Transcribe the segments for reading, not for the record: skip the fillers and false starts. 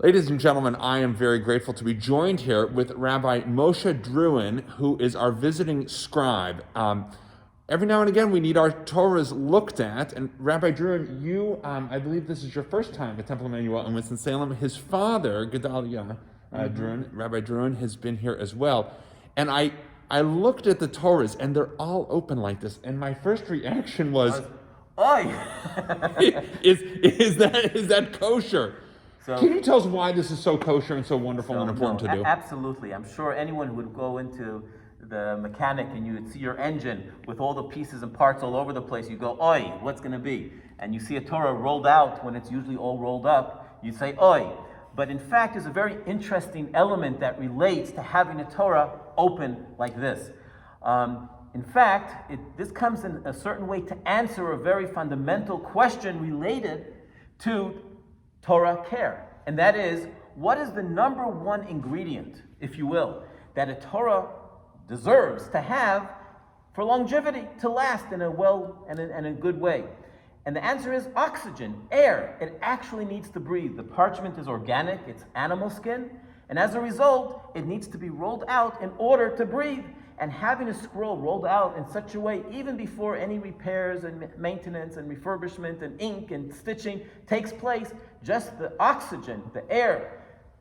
Ladies and gentlemen, I am very grateful to be joined here with Rabbi Moshe Druin, who is our visiting scribe. Every now and again, we need our Torahs looked at, and Rabbi Druin, you, I believe this is your first time at Temple Emmanuel in Winston-Salem. His father, Gedalia Druin, Rabbi Druin, has been here as well. And I looked at the Torahs, and they're all open like this, and my first reaction was, "Oi!" is that kosher? So, can you tell us why this is so kosher and so wonderful and important to do? Absolutely. I'm sure anyone who would go into the mechanic and you would see your engine with all the pieces and parts all over the place, you go, "Oi, what's going to be?" And you see a Torah rolled out when it's usually all rolled up, you say, "Oi." But in fact, there's a very interesting element that relates to having a Torah open like this. In fact, this comes in a certain way to answer a very fundamental question related to Torah care. And that is, what is the number one ingredient, if you will, that a Torah deserves to have for longevity, to last in a good way? And the answer is oxygen, air. It actually needs to breathe. The parchment is organic, it's animal skin, and as a result, it needs to be rolled out in order to breathe. And having a scroll rolled out in such a way, even before any repairs and maintenance and refurbishment and ink and stitching takes place, just the oxygen, the air,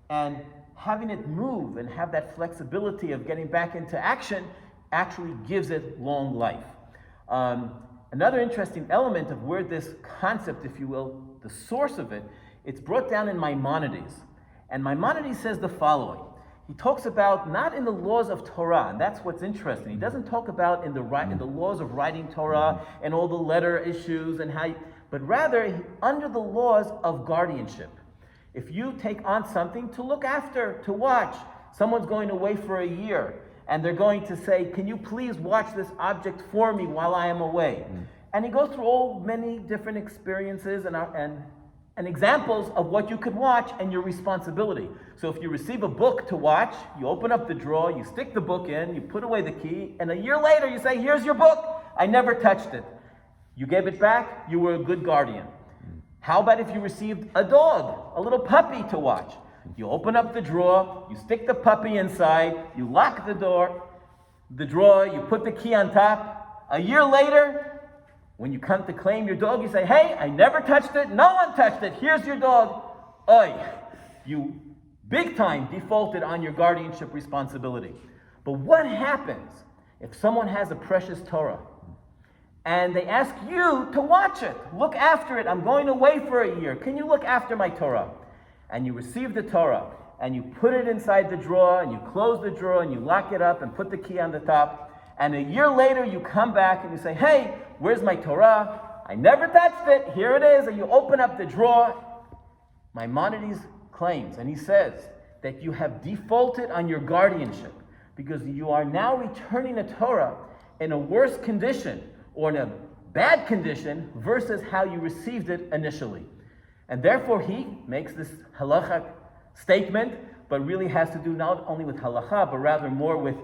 and having it move and have that flexibility of getting back into action actually gives it long life. Another interesting element of where this concept, if you will, the source of it, it's brought down in Maimonides. And Maimonides says the following. He talks about not in the laws of Torah, and that's what's interesting. He doesn't talk about in the laws of writing Torah and all the letter issues but rather under the laws of guardianship. If you take on something to look after, to watch, someone's going away for a year, and they're going to say, "Can you please watch this object for me while I am away?" And he goes through many different experiences and examples of what you could watch and your responsibility. So if you receive a book to watch, you open up the drawer, you stick the book in, you put away the key, and a year later you say, "Here's your book. I never touched it." You gave it back, you were a good guardian. How about if you received a dog, a little puppy to watch? You open up the drawer, you stick the puppy inside, you lock the drawer, you put the key on top. A year later, when you come to claim your dog, you say, "Hey, I never touched it. No one touched it. Here's your dog." Oi, you big time defaulted on your guardianship responsibility. But what happens if someone has a precious Torah and they ask you to watch it, look after it? "I'm going away for a year. Can you look after my Torah?" And you receive the Torah and you put it inside the drawer and you close the drawer and you lock it up and put the key on the top. And a year later you come back and you say, "Hey, where's my Torah? I never touched it. Here it is." And you open up the drawer. Maimonides claims, and he says, that you have defaulted on your guardianship because you are now returning a Torah in a worse condition or in a bad condition versus how you received it initially. And therefore he makes this halachic statement, but really has to do not only with halacha, but rather more with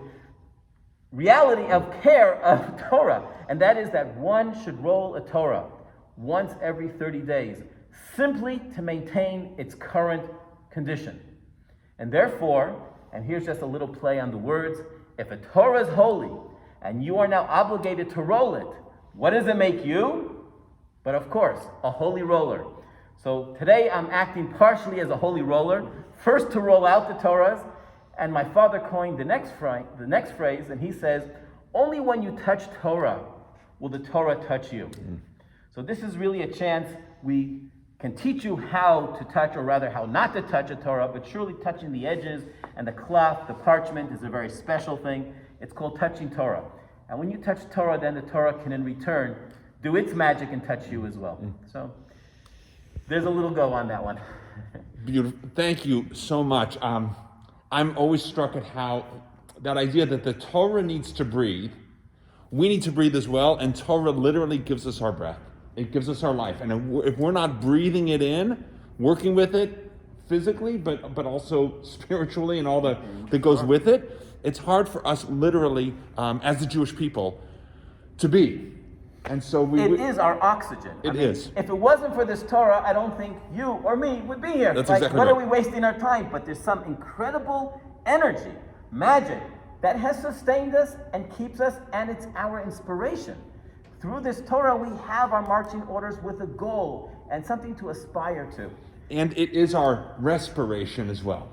reality of care of Torah, and that is that one should roll a Torah once every 30 days, simply to maintain its current condition. And therefore, and here's just a little play on the words, if a Torah is holy, and you are now obligated to roll it, what does it make you? But of course, a holy roller. So today I'm acting partially as a holy roller, first to roll out the Torahs. And my father coined the next phrase, and he says, "Only when you touch Torah will the Torah touch you." So this is really a chance we can teach you how to touch, or rather how not to touch a Torah, but surely touching the edges and the cloth, the parchment, is a very special thing. It's called touching Torah. And when you touch Torah, then the Torah can in return do its magic and touch you as well. So there's a little go on that one. Beautiful. Thank you so much. I'm always struck at how that idea that the Torah needs to breathe, we need to breathe as well, and Torah literally gives us our breath. It gives us our life. And if we're not breathing it in, working with it physically, but also spiritually and all that goes with it, it's hard for us literally, as the Jewish people, to be. And so It is our oxygen. It is. If it wasn't for this Torah, I don't think you or me would be here. That's like, exactly what right. are we wasting our time? But there's some incredible energy, magic, that has sustained us and keeps us, and it's our inspiration. Through this Torah, we have our marching orders with a goal and something to aspire to. And it is our respiration as well.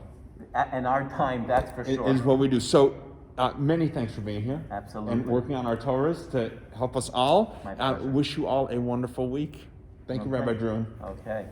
In our time, that's for sure. It is what we do. So many thanks for being here. Absolutely. And working on our Torahs to help us all. My pleasure. Wish you all a wonderful week. Thank you, Rabbi Druin. Okay.